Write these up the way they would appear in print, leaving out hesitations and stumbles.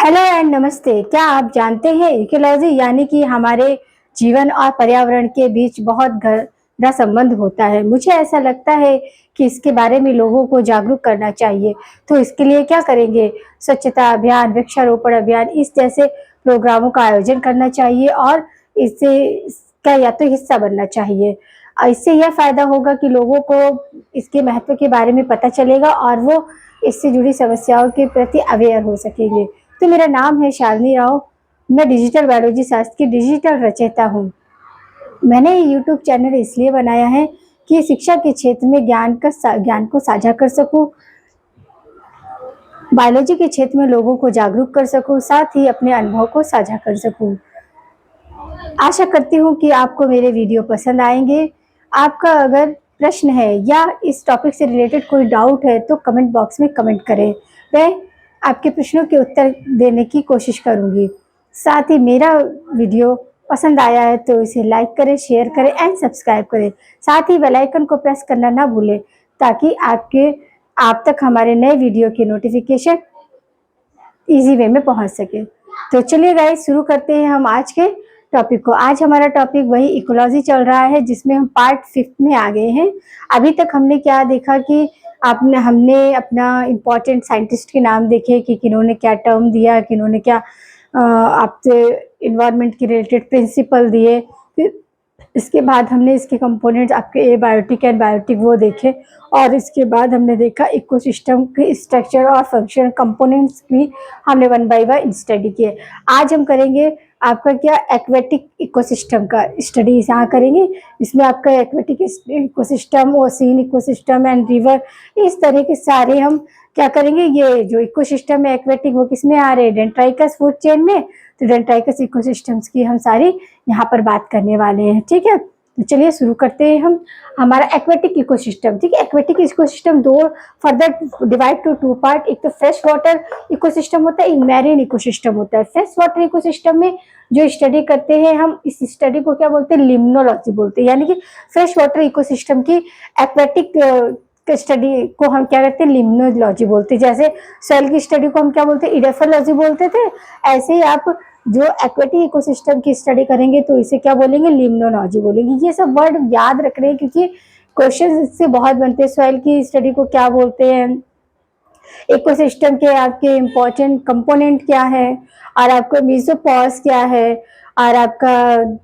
Hello and नमस्ते। क्या आप जानते हैं इकोलॉजी यानी कि हमारे जीवन और पर्यावरण के बीच बहुत गहरा संबंध होता है। मुझे ऐसा लगता है कि इसके बारे में लोगों को जागरूक करना चाहिए। तो इसके लिए क्या करेंगे? स्वच्छता अभियान, वृक्षारोपण अभियान इस जैसे प्रोग्रामों का आयोजन करना चाहिए और इससे इसका या तो हिस्सा बनना चाहिए। इससे यह फायदा होगा कि लोगों को इसके महत्व के बारे में पता चलेगा और वो इससे जुड़ी समस्याओं के प्रति अवेयर हो सकेंगे। तो मेरा नाम है शालिनी राव। मैं डिजिटल बायोलॉजी शास्त्र की डिजिटल रचयिता हूँ। मैंने ये यूट्यूब चैनल इसलिए बनाया है कि शिक्षा के क्षेत्र में ज्ञान को साझा कर सकूं, बायोलॉजी के क्षेत्र में लोगों को जागरूक कर सकूं, साथ ही अपने अनुभव को साझा कर सकूं। आशा करती हूँ कि आपको मेरे वीडियो पसंद आएंगे। आपका अगर प्रश्न है या इस टॉपिक से रिलेटेड कोई डाउट है तो कमेंट बॉक्स में कमेंट करें। मैं आपके प्रश्नों के उत्तर देने की कोशिश करूँगी। साथ ही मेरा वीडियो पसंद आया है तो इसे लाइक करें, शेयर करें एंड सब्सक्राइब करें। साथ ही बेल आइकन को प्रेस करना ना भूलें ताकि आप तक हमारे नए वीडियो के नोटिफिकेशन इजी वे में पहुंच सके। तो चलिए गाइस, शुरू करते हैं हम आज के टॉपिक को। आज हमारा टॉपिक वही इकोलॉजी चल रहा है जिसमें हम पार्ट 5 में आ गए हैं। अभी तक हमने क्या देखा कि हमने अपना इम्पोर्टेंट साइंटिस्ट के नाम देखे कि किन्होंने क्या टर्म दिया, किन्होंने क्या आपसे इन्वायरमेंट के रिलेटेड प्रिंसिपल दिए। फिर इसके बाद हमने इसके कंपोनेंट्स आपके एबायोटिक एंड बायोटिक वो देखे और इसके बाद हमने देखा इकोसिस्टम के स्ट्रक्चर और फंक्शन कंपोनेंट्स भी हमने वन बाय वन स्टडी किए। आज हम करेंगे आपका क्या एक्वेटिक इकोसिस्टम का स्टडी यहाँ करेंगे। इसमें आपका aquatic ecosystem, ocean ecosystem and river, इस तरह के सारे हम क्या करेंगे। ये जो इकोसिस्टम है एक्वेटिक वो किस में आ रहे हैं? डेंट्राइकस फूड चेन में। तो डेंट्राइकस इकोसिस्टम्स की हम सारी यहाँ पर बात करने वाले हैं। ठीक है, तो चलिए शुरू करते हैं हम हमारा एक्वेटिक इकोसिस्टम। ठीक है, एक्वेटिक इकोसिस्टम दो further divide to two part. एक तो फ्रेश वाटर इकोसिस्टम होता है, एक मैरीन इकोसिस्टम होता है। फ्रेश वाटर इकोसिस्टम में जो स्टडी करते हैं हम, इस स्टडी को क्या बोलते हैं? लिम्नोलॉजी बोलते हैं। यानी कि फ्रेश वाटर इकोसिस्टम की एक्वेटिक स्टडी को हम क्या करते हैं? लिम्नोलॉजी बोलते हैं। जैसे सेल की स्टडी को हम क्या बोलते हैं? इडेफोलॉजी बोलते थे। ऐसे ही आप जो एक्वेटिक इकोसिस्टम की स्टडी करेंगे तो इसे क्या बोलेंगे? लिम्नोलॉजी बोलेंगे। ये सब वर्ड याद रख रहे हैं क्योंकि क्वेश्चन इससे बहुत बनते हैं। सॉइल की स्टडी को क्या बोलते हैं? इकोसिस्टम के आपके इम्पोर्टेंट कंपोनेंट क्या है, और आपका मेसोपॉज क्या है, और आपका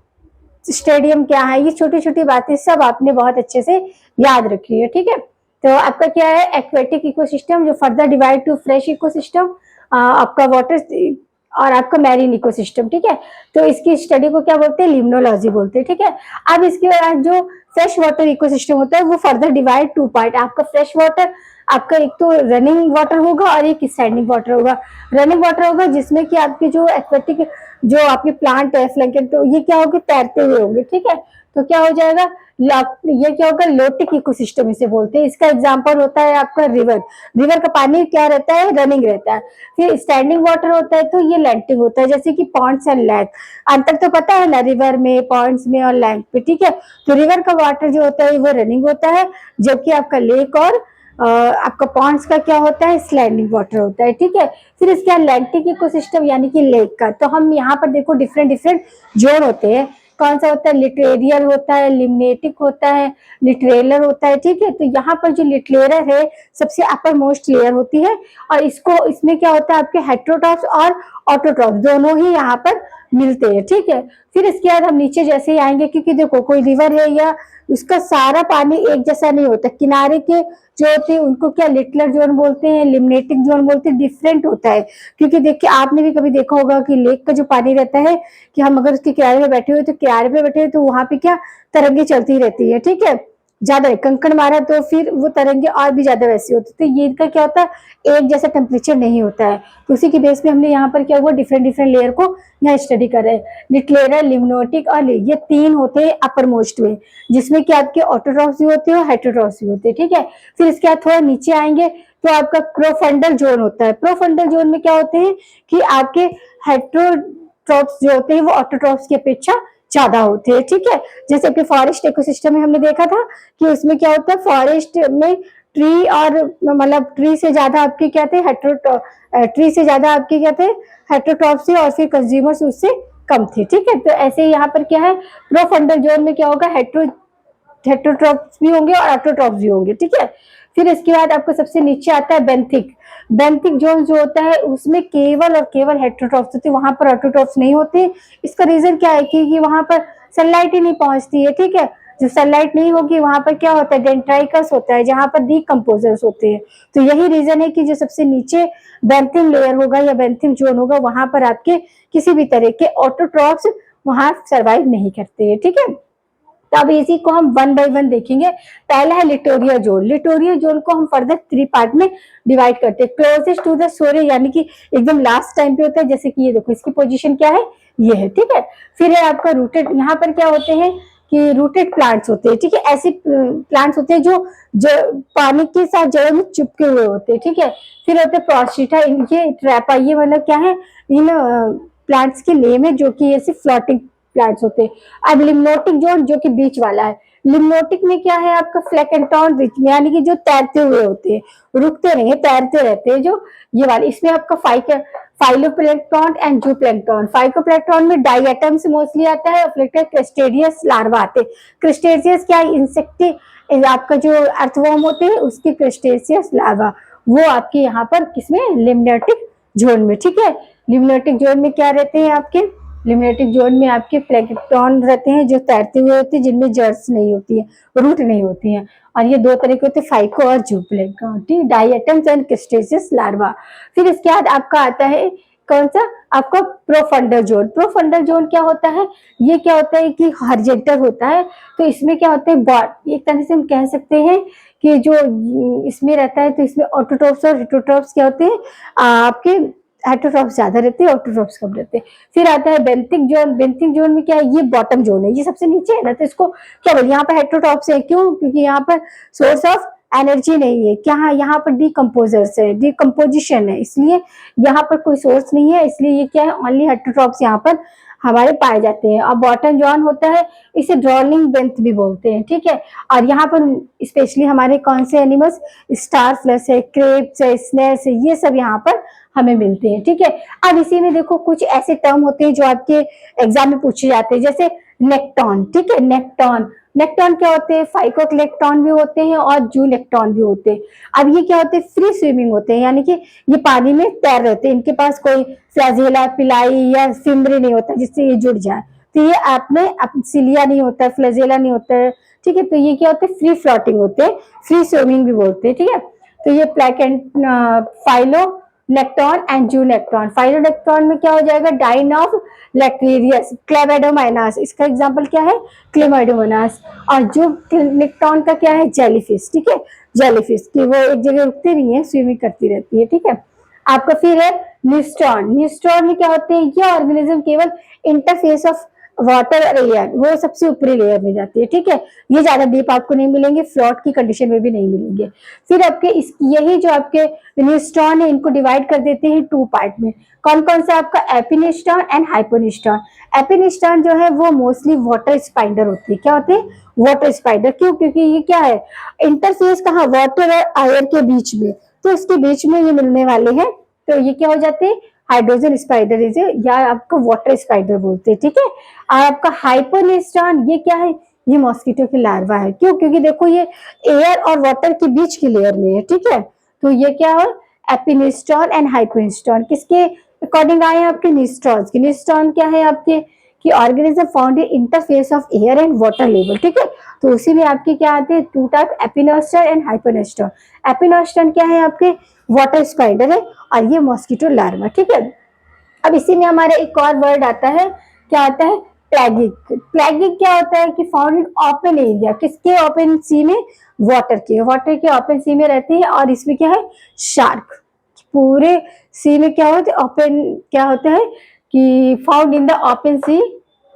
स्टेडियम क्या है। ये छोटी छोटी बातें सब आपने बहुत अच्छे से याद रखी है। ठीक है, तो आपका क्या है? एक्वेटिक इकोसिस्टम जो further divide to fresh ecosystem, आपका वाटर और आपका मैरीन इकोसिस्टम। ठीक है, तो इसकी स्टडी को क्या बोलते हैं? लिम्नोलॉजी बोलते हैं। ठीक है, अब इसके बाद जो फ्रेश वाटर इकोसिस्टम होता है वो फर्दर डिवाइड टू पार्ट। आपका फ्रेश वाटर आपका एक तो रनिंग वाटर होगा और एक स्टैंडिंग वाटर होगा। रनिंग वाटर होगा जिसमें कि आपके जो एक्वेटिक जो आपके प्लांट है फ्लैंकेट, तो ये क्या होगा? तैरते हुए होंगे। ठीक है, तो क्या हो जाएगा? ये क्या होगा? लोटिक इकोसिस्टम इसे बोलते हैं। इसका एग्जांपल होता है आपका रिवर। रिवर का पानी क्या रहता है? रनिंग रहता है। फिर स्टैंडिंग वाटर होता है तो ये लैंडिंग होता है, जैसे कि पॉन्ड्स एंड लेक। अंतर तो पता है ना, रिवर में, पॉन्ड्स में और लेक पे। ठीक है, तो रिवर का वाटर जो होता है वो रनिंग होता है, जबकि आपका लेक और आपका पॉन्ड्स का क्या होता है? स्लैंडिंग वाटर होता है। ठीक है, फिर इसके बाद लैंटिक इकोसिस्टम यानी कि लेक का। तो हम यहाँ पर देखो डिफरेंट डिफरेंट जोन होते हैं। कौन सा होता है? लिटरेरियल होता है, लिम्नेटिक होता है, लिटरेलर होता है। ठीक है, तो यहाँ पर जो लिटरेलर है सबसे अपर मोस्ट लेयर होती है, और इसमें क्या होता है? आपके हेट्रोट्रॉप्स और ऑटोट्रॉप्स दोनों ही यहाँ पर मिलते हैं। ठीक है, फिर इसके बाद हम नीचे जैसे ही आएंगे, क्योंकि देखो कोई रिवर है या उसका सारा पानी एक जैसा नहीं होता। किनारे के जो होते हैं उनको क्या लिटलर जोन बोलते हैं, लिम्नेटिक जोन बोलते हैं। डिफरेंट होता है, क्योंकि देखिए आपने भी कभी देखा होगा कि लेक का जो पानी रहता है कि हम अगर उसके किनारे में बैठे हुए तो किनारे पे बैठे हुए तो वहां पे क्या तरंगे चलती रहती है। ठीक है, ज्यादा कंकड़ मारा तो फिर वो तरंगे और भी ज्यादा वैसी होती। तो ये इनका क्या होता है? एक जैसा टेम्परेचर नहीं होता है। तो उसी के बेस पे हमने यहाँ पर क्या हुआ? डिफरेंट डिफरेंट लेयर को यहाँ स्टडी कर रहे हैं। लिटलेरल, लिम्नोटिक और ये तीन होते हैं अपर मोस्ट में, जिसमें कि आपके ऑटोट्रॉप्स भी होते हैं और हेटेरोट्रॉप्स भी होते हैं। ठीक है, फिर इसके बाद थोड़ा नीचे आएंगे तो आपका प्रोफंडल जोन होता है। प्रोफंडल जोन में क्या होते हैं कि आपके हेटेरोट्रॉप्स जो होते हैं वो ऑटोट्रॉप्स की अपेक्षा ज्यादा होते हैं। ठीक है, जैसे कि फॉरेस्ट इकोसिस्टम में हमने देखा था कि उसमें क्या होता है? फॉरेस्ट में ट्री और मतलब ट्री से ज्यादा आपके क्या थे, ट्री से ज्यादा आपके क्या थे, हेटेरोट्रॉप्स थे, और फिर कंज्यूमर्स उससे कम थे। ठीक है, तो ऐसे ही यहाँ पर क्या है, प्रोफंडल जोन में क्या होगा, हेटेरोट्रॉप्स भी होंगे और ऑटोट्रॉप्स भी होंगे। ठीक है, फिर इसके बाद आपको सबसे नीचे आता है बेंथिक। बेंथिक जोन जो होता है उसमें केवल और केवल हेटेरोट्रॉप्स होते हैं, वहां पर ऑटोट्रॉप्स नहीं होते। इसका रीजन क्या है कि वहां पर सनलाइट ही नहीं पहुंचती है। ठीक है, जब सनलाइट नहीं होगी वहां पर क्या होता है, डेंट्राइकस होता है, जहां पर डीकंपोजर्स होते हैं। तो यही रीजन है कि जो सबसे नीचे बेंथिक लेयर होगा या बेंथिक जोन होगा, वहां पर आपके किसी भी तरह के ऑटोट्रॉप्स वहां सर्वाइव नहीं करते हैं। ठीक है, तो अब इसी को हम वन बाय वन देखेंगे। पहला है लिटोरिया जोन। लिटोरिया जोन को हम फर्दर 3 पार्ट में डिवाइड करते हैं। क्लोजेस्ट टू द सोरे यानी कि एकदम लास्ट टाइम पे होता है, जैसे कि ये देखो इसकी पोजीशन क्या है, ये है। ठीक है, फिर है आपका रूटेड, यहाँ पर क्या होते हैं कि रूटेड प्लांट्स होते हैं। ठीक है, ऐसे प्लांट्स होते हैं जो पानी के साथ जड़ में चिपके हुए होते हैं। ठीक है, फिर होते हैं प्रोस्टिटा, ये ट्रैपा, ये मतलब क्या है, इन प्लांट्स के नेम है जो कि ऐसे फ्लोटिंग प्लांट्स होते हैं। अब लिम्नोटिक जोन जो कि बीच वाला है, लिम्नोटिक में क्या है आपका फ्लैकेंटॉन रिच में, यानी कि जो तैरते हुए होते हैं, रुकते नहीं है, तैरते रहते हैं, जो ये वाले। इसमें आपका फाइलोप्लैंक्टन एंड जूप्लैंक्टन। फाइकोप्लैंक्टन में डाइएटम्स मोस्टली आता है, और क्रिस्टेडियस लार्वा आते हैं। क्रिस्टेडियस क्या है, इंसेक्टी, आपका जो अर्थवर्म होते हैं उसके क्रिस्टेशियस लार्वा, वो आपके यहाँ पर किसमें, लिम्नोटिक जोन में। ठीक है, लिम्नोटिक जोन में क्या रहते हैं आपके, लिम्नेटिक जोन में आपके प्लैंक्टन रहते हैं जो तैरते हुए होते हैं, जिनमें जर्स नहीं होती है, रूट नहीं होती है। और ये 2 तरह के होते हैं, फाइको और जूप्लैंक्टन, डाइएटम्स एंड क्रिस्टेशियस लार्वा। फिर इसके बाद आपका आता है कौन सा, आपका प्रोफंडल जोन। प्रोफंडल जोन क्या होता है, ये क्या होता है कि हॉरिजॉन्टल होता है। तो इसमें क्या होता है, एक तरह से हम कह सकते हैं कि जो इसमें रहता है, तो इसमें ऑटोट्रॉप्स और हेटेरोट्रॉप्स क्या होते हैं, आपके हेटेरोट्रॉप्स ज्यादा रहते हैं, ऑटोट्रॉप्स कम रहते हैं। फिर आता है बेंथिक जोन। बेंथिक जोन में क्या है, ये बॉटम जोन है, ये सबसे नीचे है ना, तो इसको क्या बोलते हैं, यहाँ पर हेटेरोट्रॉप्स है, क्यों, क्योंकि यहाँ पर सोर्स ऑफ एनर्जी नहीं है, क्या है, यहाँ पर डीकंपोजर्स है, डीकंपोजिशन है, इसलिए यहाँ पर कोई सोर्स नहीं है, इसलिए ये क्या है, ओनली हेटेरोट्रॉप्स यहाँ पर हमारे पाए जाते हैं। और बॉटम जोन होता है, इसे ड्रॉलिंग बेंथ भी बोलते हैं। ठीक है, और यहाँ पर स्पेशली हमारे कौन से एनिमल्स, स्टार फ्लश है, क्रेप्स है, स्नेल्स है, ये सब यहाँ पर हमें मिलते हैं। ठीक है, अब इसी में देखो कुछ ऐसे टर्म होते हैं जो आपके एग्जाम में पूछे जाते हैं, जैसे नेक्टॉन। ठीक है, नेक्टॉन, नेक्टॉन क्या होते हैं, फाइकोलेक्टॉन भी होते हैं और जूलेक्टॉन भी होते हैं। अब ये क्या होते हैं, फ्री स्विमिंग होते हैं, यानी कि ये पानी में तैर रहते हैं, इनके पास कोई फ्लैजेला, पिलाई या फिम्ब्री नहीं होता जिससे ये जुड़ जाए। तो ये आपने सिलिया नहीं होता है, फ्लैजेला नहीं होता है। ठीक है, तो ये क्या होते हैं, फ्री फ्लोटिंग होते हैं, फ्री स्विमिंग भी बोलते हैं। ठीक है, तो ये फाइलो लेक्टॉन एंड जूलेक्टॉन। फाइलोलेक्टॉन में क्या हो जाएगा, डाइन ऑफ लैक्टेरियस, क्लेमाइडोमोनास, इसका एग्जांपल क्या है, क्लेमाइडोमोनास। और जूलेक्टॉन का क्या है, जेलीफिश। ठीक है, जेलीफिश की वो एक जगह रुकती नहीं है, स्विमिंग करती रहती है। ठीक है, आपका फिर है न्यूस्टॉन। न्यूस्टॉन में क्या होते हैं, ये ऑर्गेनिज्म केवल इंटरफेस ऑफ वाटर लेयर, वो सबसे ऊपरी लेयर में जाती है। ठीक है, ये ज्यादा डीप आपको नहीं मिलेंगे, फ्लोट की कंडीशन में भी नहीं मिलेंगे। फिर आपके यही जो आपके न्यूस्टॉन है, इनको डिवाइड कर देते हैं 2 पार्ट में। कौन कौन सा, आपका एपिनिस्टॉन एंड हाइपोनिस्टॉन। एपिनिस्टॉन जो है वो मोस्टली वाटर स्पाइडर होती है। क्या होते हैं, वाटर स्पाइडर। क्यों, क्योंकि ये क्या है, इंटरफेस कहाँ, वाटर और एयर के बीच में, तो इसके बीच में ये मिलने वाले हैं, तो ये क्या हो जाते हैं, हाइड्रोजन स्पाइडर इज, या आपको वाटर स्पाइडर बोलते हैं। ठीक है, और आपका हाइपोनिस्टॉन ये क्या है, ये मॉस्किटो की लार्वा है। क्यों, क्योंकि देखो ये एयर और वाटर के बीच की लेयर में है। ठीक है, तो ये क्या है, एपिनिस्टॉन एंड हाइपोनिस्टॉन किसके अकॉर्डिंग आए हैं, आपके निस्टॉन के। निस्टॉन क्या है आपके, कि organism found in interface of air and water level. ठीक है, तो उसी में आपके क्या आते हैं, 2 टाइप, एपिनोस्टॉन एंड हाइपोनिस्टॉन। एपिनोस्टॉन क्या है आपके, वाटर स्पाइडर है, और ये मॉस्किटो लार्वा। ठीक है, अब इसी में हमारा एक और वर्ड आता है, क्या आता है, प्लैगिक। प्लैगिक क्या होता है कि फाउंड इन ओपन एरिया, किसके, ओपन सी में, वाटर के ओपन सी में रहते हैं। और इसमें क्या है, शार्क, पूरे सी में क्या होता है, ओपन क्या होता है कि found in the open sea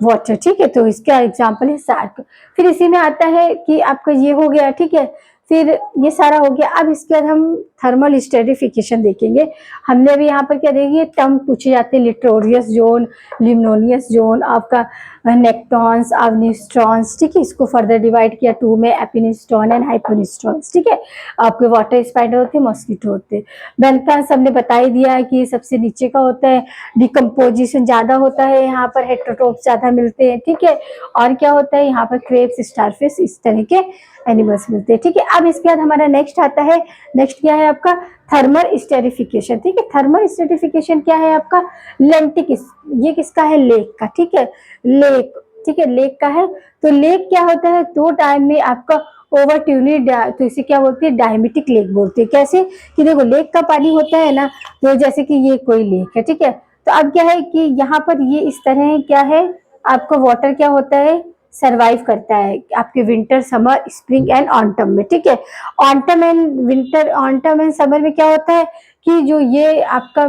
water. ठीक है, तो इसका एग्जांपल है शार्क। फिर इसी में आता है कि आपका ये हो गया। ठीक है, फिर ये सारा हो गया। अब इसके बाद हम थर्मल स्ट्रेटिफिकेशन देखेंगे। हमने अभी यहाँ पर क्या देखेंगे, टर्म पूछे जाते हैं, लिटोरियस जोन, लिमनोनियस जोन, आपका नेक्टॉन्स, अवनिस्ट्रॉन्स, ठीक है। इसको फर्दर डिवाइड किया टू में, एपिनिस्ट्रॉन एंड हाइपोनिस्ट्रॉन्स, ठीक है। आपके वाटर स्पाइडर होते हैं, मॉस्किटो होते हैं। बेंथस हमने बता ही दिया है कि सबसे नीचे का होता है, डिकम्पोजिशन ज्यादा होता है, यहाँ पर हेट्रोट्रोप ज्यादा मिलते हैं, ठीक है। और क्या होता है, यहाँ पर क्रेप्स, स्टारफिश, इस तरह के एनिमल्स मिलते हैं, ठीक है। अब इसके बाद हमारा नेक्स्ट आता है, नेक्स्ट क्या है आपका, थर्मल स्टेरिफिकेशन, ठीक है। थर्मल स्टेरिफिकेशन क्या है आपका, लेंटिक, ये किसका है, लेक का, ठीक है, लेक, ठीक है, लेक का है। तो लेक क्या होता है, दो टाइम में आपका ओवर ट्यूनिड, तो इसे क्या बोलते हैं, डायमेटिक लेक बोलते हैं। कैसे कि देखो, लेक का पानी होता है ना, तो जैसे कि ये कोई लेक है, ठीक है। तो अब क्या है कि यहाँ पर ये इस तरह क्या है, आपका वाटर क्या होता है, सरवाइव करता है आपके winter, summer, spring and autumn में, ठीक है। Autumn and winter, autumn and summer में क्या होता है कि जो ये आपका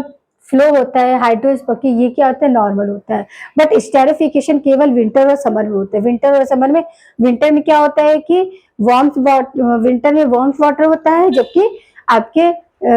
फ्लो होता है हाइड्रोस्फीयर, ये क्या होता है, नॉर्मल होता है। बट स्टेरिफिकेशन केवल विंटर और समर में होता है। विंटर और समर में, विंटर में क्या होता है कि विंटर में वार्म वाटर होता है, जबकि आपके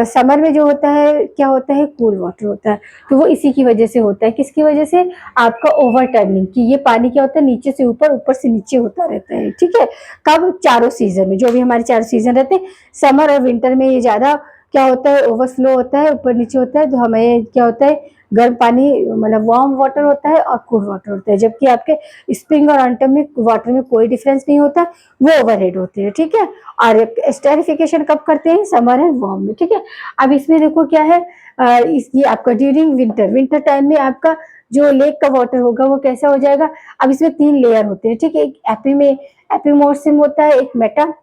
समर में जो होता है क्या होता है, कूल वाटर होता है। तो वो इसी की वजह से होता है, किसकी वजह से, आपका ओवर टर्निंग, कि ये पानी क्या होता है, नीचे से ऊपर, ऊपर से नीचे होता रहता है, ठीक है। कब, चारों सीजन में, जो भी हमारे चारों सीजन रहते हैं, समर और विंटर में ये ज्यादा क्या होता है, ओवरफ्लो होता है, ऊपर नीचे होता है। तो हमें क्या होता है, गर्म पानी, मतलब वार्म वाटर होता है और कूल वाटर होता है। जबकि आपके स्प्रिंग और ऑटम में वाटर में कोई डिफरेंस नहीं होता, वो ओवरहेड होते हैं, ठीक है। और स्टेरिफिकेशन कब करते हैं, समर एंड वार्म में, ठीक है। अब इसमें देखो क्या है, ये आपका ड्यूरिंग विंटर, विंटर टाइम में आपका जो लेक का वाटर होगा वो कैसा हो जाएगा। अब इसमें 3 लेयर होते हैं, ठीक है। एक एपी में एपिमोर्सिम होता है, एक मेटा,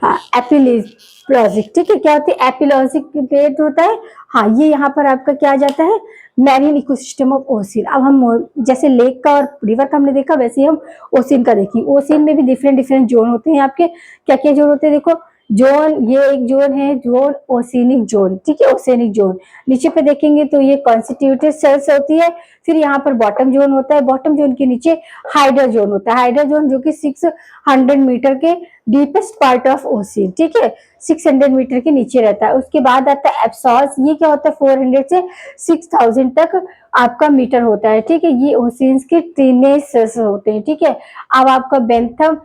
हाँ, एपिलॉजिक, ठीक है। क्या होती है, एपिलॉजिक प्लेट होता है। हाँ, ये यहाँ पर आपका क्या आ जाता है, मैरीन इकोसिस्टम ऑफ ओशियन। अब हम जैसे लेक का और रिवर का हमने देखा, वैसे ही हम ओशियन का देखिए। ओशियन में भी डिफरेंट डिफरेंट जोन होते हैं आपके, क्या क्या जोन होते हैं, देखो जोन, ये एक जोन है, जोन ओशियनिक जोन, ठीक है, ओशियनिक जोन। नीचे पे देखेंगे तो ये कॉन्स्टिट्यूटेड सेल्स होती है। फिर यहाँ पर बॉटम जोन होता है, बॉटम जोन के नीचे हाइड्रा जोन होता है, हाइड्रा जोन जो कि 600 मीटर के डीपेस्ट पार्ट ऑफ ओशियन, ठीक है, 600 मीटर के नीचे रहता है। उसके बाद आता है एब्सॉर्स, ये क्या होता है, 400 से 6000 तक आपका मीटर होता है, ठीक है। ये ओशियंस के टीनेज होते हैं, ठीक है। अब आपका बेंथम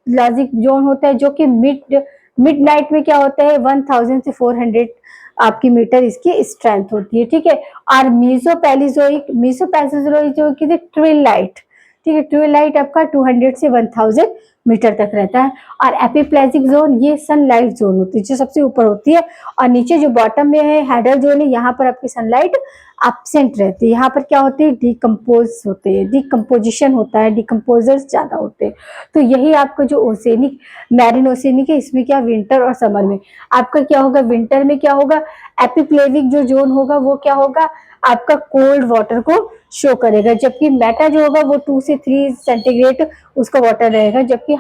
लॉजिक जोन होता है, जो कि मिड नाइट में क्या होता है, 1000 से 400 आपकी मीटर इसकी स्ट्रेंथ होती है, ठीक है। और मीसोपैलिजोइक जो कि ट्विलाइट, ठीक है, ट्विलाइट आपका 200 से 1000 मीटर तक रहता है। और एपिप्लेजिक जोन, ये सनलाइट जोन होती है, जो सबसे ऊपर होती है। और नीचे जो बॉटम में है, हेडर जोन है, यहाँ पर आपकी सनलाइट एब्सेंट रहती है। यहाँ पर क्या होती है, डिकम्पोज होते हैं, डिकम्पोजिशन होता है, डिकम्पोजर्स ज्यादा होते हैं। तो यही आपका जो ओसेनिक, मैरिन ओसेनिक है, इसमें क्या, विंटर और समर में आपका क्या होगा, विंटर में क्या होगा, एपिप्लेविक जो जोन होगा वो क्या होगा, आपका कोल्ड वाटर को शो करेगा। जबकि मेटा जो होगा वो 2 से 3 सेंटीग्रेड उसका वाटर रहेगा। जबकि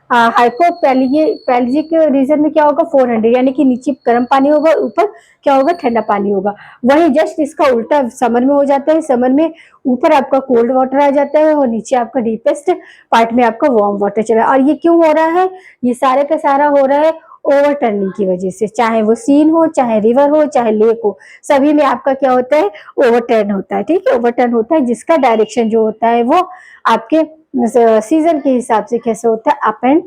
हाइपोपैलिजिक रीजन में क्या होगा, 400, यानी कि नीचे गर्म पानी होगा, ऊपर क्या होगा, ठंडा पानी होगा। वही जस्ट इसका उल्टा समर में हो जाता है। समर में ऊपर आपका कोल्ड वाटर आ जाता है और नीचे आपका डीपेस्ट पार्ट में आपका वार्म वाटर चला। और ये क्यों हो रहा है, ये सारे का सारा हो रहा है ओवर टर्निंग की वजह से। चाहे वो सीन हो, चाहे रिवर हो, चाहे लेक हो, सभी में आपका क्या होता है, ओवरटर्न होता है, ठीक है। ओवरटर्न होता है, जिसका डायरेक्शन जो होता है वो आपके सीजन के हिसाब से कैसे होता है, अप एंड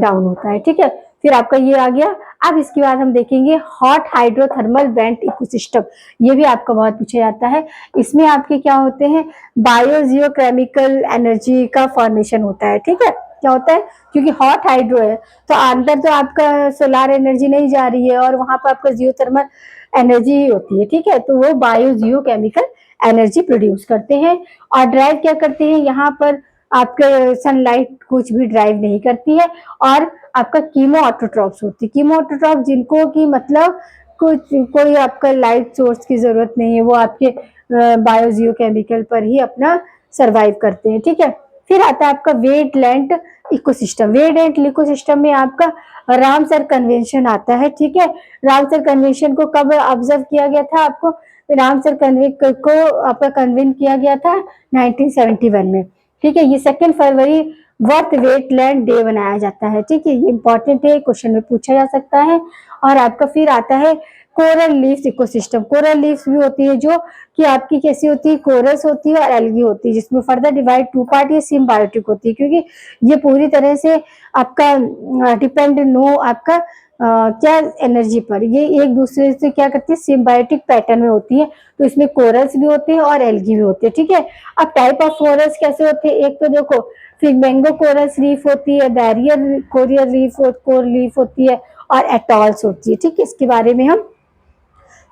डाउन होता है, ठीक है। फिर आपका ये आ गया। अब इसके बाद हम देखेंगे हॉट हाइड्रोथर्मल वेंट इकोसिस्टम। ये भी आपका बहुत पूछा जाता है। इसमें आपके क्या होते हैं, बायोजियोकेमिकल एनर्जी का फॉर्मेशन होता है, ठीक है। क्या होता है, क्योंकि हॉट हाइड्रो है तो अंदर तो आपका सोलार एनर्जी नहीं जा रही है, और वहां पर आपका जियोथर्मल एनर्जी होती है, ठीक है। तो वो बायोजियोकेमिकल एनर्जी प्रोड्यूस करते हैं। और ड्राइव क्या करते हैं, यहाँ पर आपके सनलाइट कुछ भी ड्राइव नहीं करती है। और आपका कीमो ऑटोट्रॉप्स होती है, कीमो ऑटोट्रॉप जिनको की मतलब कुछ कोई आपका लाइट सोर्स की जरूरत नहीं है, वो आपके बायोजियोकेमिकल पर ही अपना सरवाइव करते हैं, ठीक है। फिर आता है आपका वेटलैंड इकोसिस्टम। वेटलैंड इकोसिस्टम में आपका रामसर कन्वेंशन आता है, ठीक है। रामसर कन्वेंशन को कब ऑब्जर्व किया गया था आपको, रामसर कन्वेंशन को आपका कन्वेन किया गया था 1971 में, ठीक है। ये 2 फरवरी वर्थ वेटलैंड डे बनाया जाता है। ठीक है, ये इंपॉर्टेंट है, क्वेश्चन में पूछा जा सकता है। और आपका फिर आता है coral leaves ecosystem. Coral leaves भी होती है जो कि आपकी कैसी होती है, कोरल्स होती है और एल्गी होती है, जिसमें फर्दर डिवाइड टू पार्ट, ये सिम्बायोटिक होती है, क्योंकि ये पूरी तरह से आपका डिपेंड नो आपका क्या एनर्जी पर, ये एक दूसरे से क्या करती है, सिम्बायोटिक पैटर्न में होती है। तो इसमें कोरल्स भी होते हैं और एल्गी भी होते हैं। ठीक है, अब टाइप ऑफ कोरल्स कैसे होते हैं, एक तो देखो फ्लेमिंगो कोरल्स रीफ होती है, barrier chorial reef coral reef होती है और एटॉल्स होती है। ठीक है, इसके बारे में हम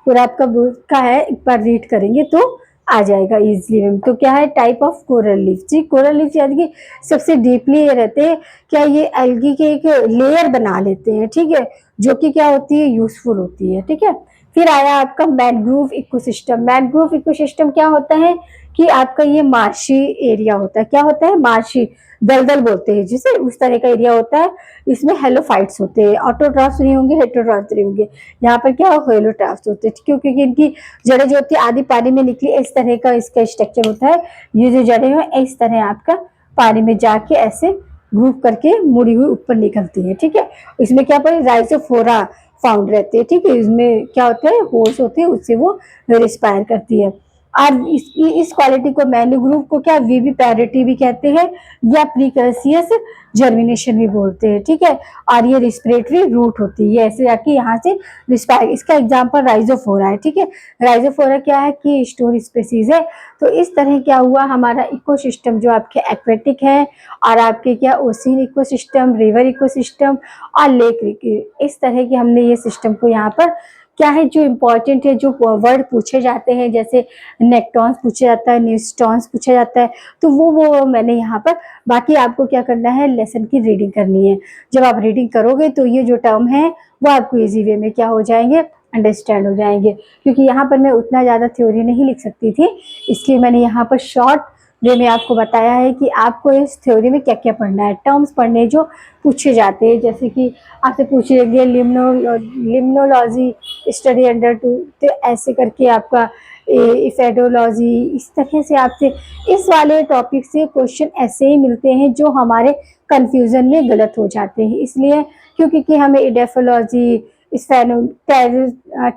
पूरा आपका बुक का है, एक बार रीड करेंगे तो आ जाएगा इजीली में। तो क्या है टाइप ऑफ कोरल लीफ, जी कोरल लीफ यानी कि सबसे डीपली ये रहते हैं, क्या ये एल्गी के एक लेयर बना लेते हैं। ठीक है, जो कि क्या होती है, यूजफुल होती है। ठीक है, फिर आया आपका मैनग्रोव इकोसिस्टम। मैनग्रोव इकोसिस्टम क्या होता है कि आपका ये मार्शी एरिया होता है। क्या होता है, मार्शी, दलदल बोलते हैं जिसे, उस तरह का एरिया होता है। इसमें हेलोफाइट्स होते हैं, ऑटोट्रॉफ्स नहीं होंगे, हेटेरोट्रॉफ्स नहीं होंगे। यहाँ पर क्या हेलोट्रॉफ्स होते हैं, क्योंकि इनकी जड़ें जो होती है आधी पानी में निकली, इस तरह का इसका स्ट्रक्चर होता है। ये जो जड़ें हैं इस तरह आपका पानी में जाके ऐसे ग्रुप करके मुड़ी हुई ऊपर निकलती है। ठीक है, इसमें क्या पर राइजोफोरा फाउंड रहते हैं। ठीक है, इसमें क्या होता है, होल्स होते हैं, उससे वो रिस्पायर करती है। और इस क्वालिटी को मैन्युग्रुव को क्या वीवी पैरिटी भी कहते हैं या प्रीकर्सियस जर्मिनेशन भी बोलते हैं। ठीक है, और ये रिस्पिरेटरी रूट होती है, ऐसे जाके यहाँ से रिस्पायर, इसका एग्जांपल राइजोफोरा है। ठीक है, राइजोफोरा क्या है कि स्टोर स्पेसीज है। तो इस तरह क्या हुआ, हमारा इकोसिस्टम जो आपके एक्वेटिक है और आपके क्या ओशियन इकोसिस्टम, रिवर इकोसिस्टम और लेक, इस तरह के हमने ये सिस्टम को यहाँ पर क्या है जो इम्पोर्टेंट है, जो वर्ड पूछे जाते हैं, जैसे नेक्टॉन्स पूछा जाता है, न्यूस्टॉन्स पूछा जाता है, तो वो मैंने यहाँ पर, बाकी आपको क्या करना है, लेसन की रीडिंग करनी है। जब आप रीडिंग करोगे तो ये जो टर्म है वो आपको इजी वे में क्या हो जाएंगे, अंडरस्टैंड हो जाएंगे। क्योंकि यहाँ पर मैं उतना ज़्यादा थ्योरी नहीं लिख सकती थी, इसलिए मैंने यहाँ पर शॉर्ट वे में आपको बताया है कि आपको इस थ्योरी में क्या क्या पढ़ना है, टर्म्स पढ़ने जो पूछे जाते हैं। जैसे कि आपसे पूछ लेंगे लिम्नोलॉजी स्टडी अंडर 2, तो ऐसे करके आपका इफेडोलॉजी, इस तरह से आपसे इस वाले टॉपिक से क्वेश्चन ऐसे ही मिलते हैं जो हमारे कंफ्यूजन में गलत हो जाते हैं। इसलिए क्योंकि हमें इडेफोलॉजी,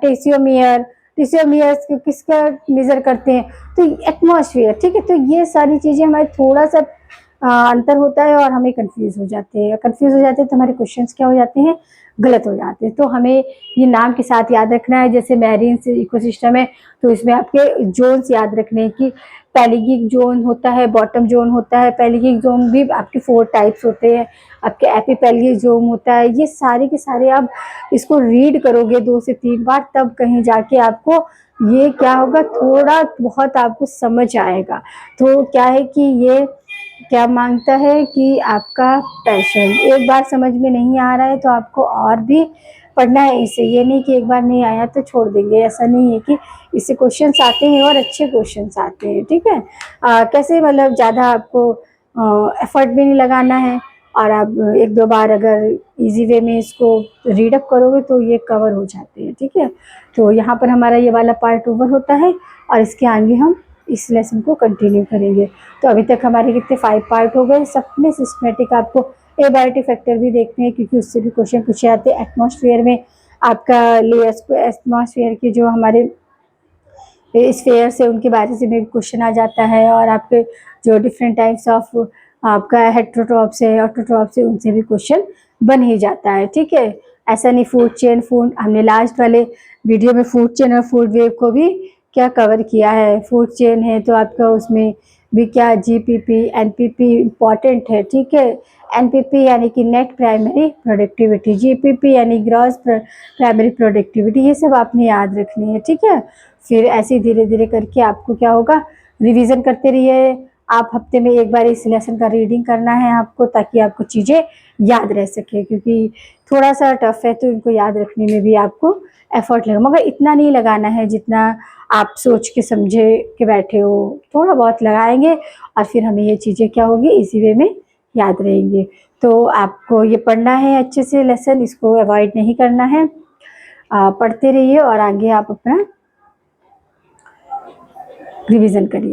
टेसियोमियर, टिश्योमियर्स किसका मेजर करते हैं, तो एटमॉस्फेयर। ठीक है, तो ये सारी चीज़ें हमारे थोड़ा सा अंतर होता है और हमें कंफ्यूज हो जाते हैं, तो हमारे क्वेश्चंस क्या हो जाते हैं, गलत हो जाते हैं। तो हमें ये नाम के साथ याद रखना है, जैसे मैरीन इकोसिस्टम है तो इसमें आपके जोन्स याद रखने हैं कि पैलिगिक जोन होता है, बॉटम जोन होता है। पैलिगिक जोन भी आपके 4 टाइप्स होते हैं, आपके एपीपैलिगिक जोन होता है। ये सारे के सारे आप इसको रीड करोगे 2 से 3 बार, तब कहीं जाके आपको ये क्या होगा, थोड़ा बहुत आपको समझ आएगा। तो क्या है कि ये क्या मांगता है कि आपका पैशन, एक बार समझ में नहीं आ रहा है तो आपको और भी पढ़ना है इसे, ये नहीं कि एक बार नहीं आया तो छोड़ देंगे, ऐसा नहीं है कि इससे क्वेश्चंस आते हैं और अच्छे क्वेश्चंस आते हैं। ठीक है, कैसे मतलब ज़्यादा आपको एफर्ट भी नहीं लगाना है, और आप 1-2 बार अगर इजी वे में इसको रीड अप करोगे तो ये कवर हो जाते हैं। ठीक है, तो यहाँ पर हमारा ये वाला पार्ट ओवर होता है और इसके आगे हम इस लेसन को कंटिन्यू करेंगे। तो अभी तक हमारे कितने 5 पार्ट हो गए, सब में सिस्टमेटिक आपको एबायोटी फैक्टर भी देखने हैं, क्योंकि उससे भी क्वेश्चन पूछे जाते हैं। एटमॉस्फेयर में आपका लेयर्स को, एटमॉस्फेयर के जो हमारे स्फेयर से उनके बारे से भी क्वेश्चन आ जाता है, और आपके जो डिफरेंट टाइप्स ऑफ आपका हेट्रोट्रॉप से, ऑटोट्रॉप से, उनसे भी क्वेश्चन बन ही जाता है। ठीक है, ऐसा नहीं फूड चेन, फूड हमने लास्ट वाले वीडियो में फूड चेन और फूड वेव को भी क्या कवर किया है। फूड चेन है तो आपका उसमें भी क्या जीपीपी, एनपीपी इम्पॉर्टेंट है। ठीक है, एनपीपी यानी कि नेट प्राइमरी प्रोडक्टिविटी, जीपीपी यानी ग्रॉस प्राइमरी प्रोडक्टिविटी, ये सब आपने याद रखनी है। ठीक है, फिर ऐसे धीरे धीरे करके आपको क्या होगा, रिवीजन करते रहिए। आप हफ्ते में 1 बार इस लेसन का रीडिंग करना है आपको, ताकि आपको चीज़ें याद रह सके, क्योंकि थोड़ा सा टफ है तो इनको याद रखने में भी आपको एफर्ट लगेगा, मगर इतना नहीं लगाना है जितना आप सोच के समझे के बैठे हो, थोड़ा बहुत लगाएंगे और फिर हमें ये चीज़ें क्या होगी, इसी वे में याद रहेंगे। तो आपको ये पढ़ना है अच्छे से लेसन, इसको अवॉइड नहीं करना है, पढ़ते रहिए और आगे आप अपना रिवीजन करिए।